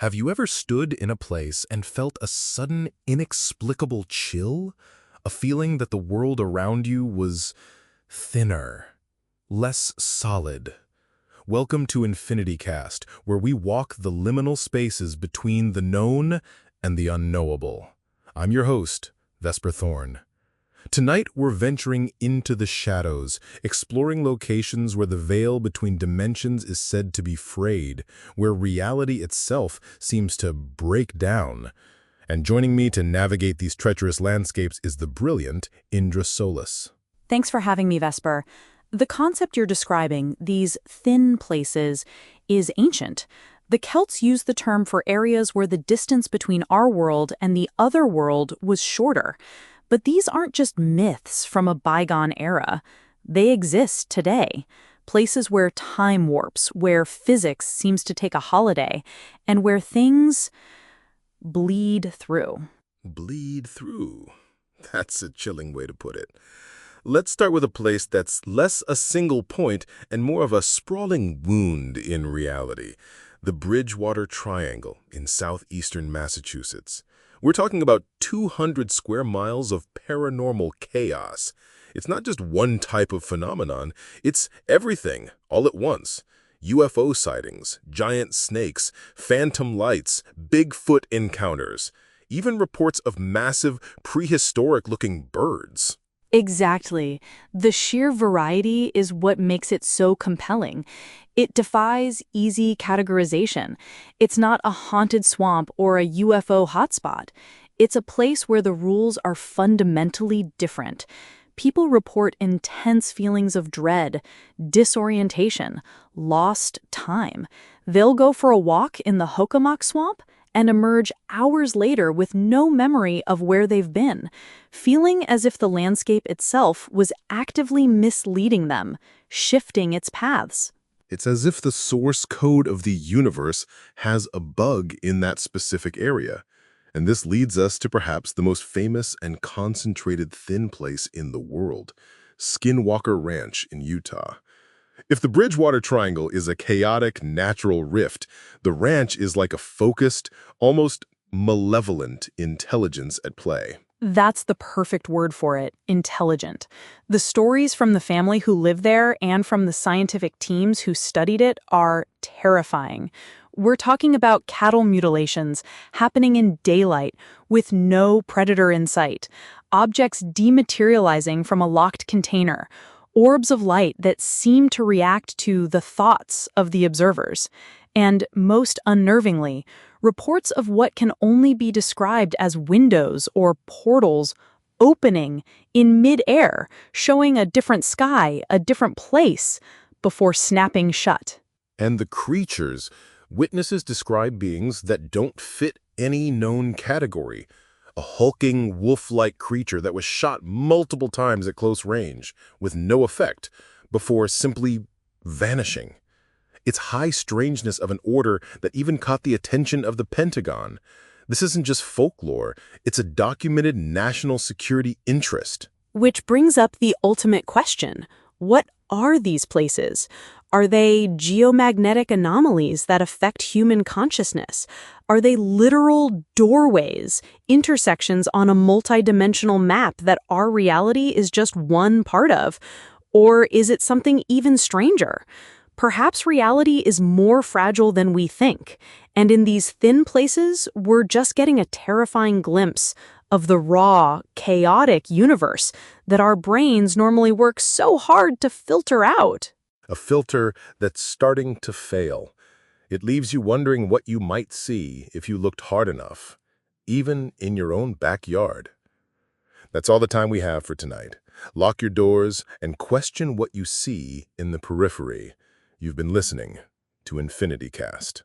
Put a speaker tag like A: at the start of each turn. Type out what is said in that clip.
A: Have you ever stood in a place and felt a sudden, inexplicable chill? A feeling that the world around you was thinner, less solid? Welcome to Infinity Cast, where we walk the liminal spaces between the known and the unknowable. I'm your host, Vesper Thorne. Tonight, we're venturing into the shadows, exploring locations where the veil between dimensions is said to be frayed, where reality itself seems to break down. And joining me to navigate these treacherous landscapes is the brilliant Indra Solis.
B: Thanks for having me, Vesper. The concept you're describing, these thin places, is ancient. The Celts used the term for areas where the distance between our world and the other world was shorter. But these aren't just myths from a bygone era. They exist today. Places where time warps, where physics seems to take a holiday, and where things bleed through.
A: Bleed through. That's a chilling way to put it. Let's start with a place that's less a single point and more of a sprawling wound in reality. The Bridgewater Triangle in southeastern Massachusetts. We're talking about 200 square miles of paranormal chaos. It's not just one type of phenomenon, it's everything, all at once. UFO sightings, giant snakes, phantom lights, Bigfoot encounters, even reports of massive, prehistoric-looking birds.
B: Exactly. The sheer variety is what makes it so compelling. It defies easy categorization. It's not a haunted swamp or a UFO hotspot. It's a place where the rules are fundamentally different. People report intense feelings of dread, disorientation, lost time. They'll go for a walk in the Hokamak swamp and emerge hours later with no memory of where they've been, feeling as if the landscape itself was actively misleading them, shifting its paths.
A: It's as if the source code of the universe has a bug in that specific area. And this leads us to perhaps the most famous and concentrated thin place in the world, Skinwalker Ranch in Utah. If the Bridgewater Triangle is a chaotic, natural rift, the ranch is like a focused, almost malevolent intelligence at play.
B: That's the perfect word for it, intelligent. The stories from the family who live there and from the scientific teams who studied it are terrifying. We're talking about cattle mutilations happening in daylight with no predator in sight, objects dematerializing from a locked container, orbs of light that seem to react to the thoughts of the observers, and, most unnervingly, reports of what can only be described as windows or portals opening in mid-air, showing a different sky, a different place, before snapping shut.
A: And the creatures, witnesses describe beings that don't fit any known category. A hulking, wolf-like creature that was shot multiple times at close range, with no effect, before simply vanishing. It's high strangeness of an order that even caught the attention of the Pentagon. This isn't just folklore, it's a documented national security interest.
B: Which brings up the ultimate question. What are these places? Are they geomagnetic anomalies that affect human consciousness? Are they literal doorways, intersections on a multidimensional map that our reality is just one part of? Or is it something even stranger? Perhaps reality is more fragile than we think, and in these thin places, we're just getting a terrifying glimpse of the raw, chaotic universe that our brains normally work so hard to filter out.
A: A filter that's starting to fail. It leaves you wondering what you might see if you looked hard enough, even in your own backyard. That's all the time we have for tonight. Lock your doors and question what you see in the periphery. You've been listening to Infinity Cast.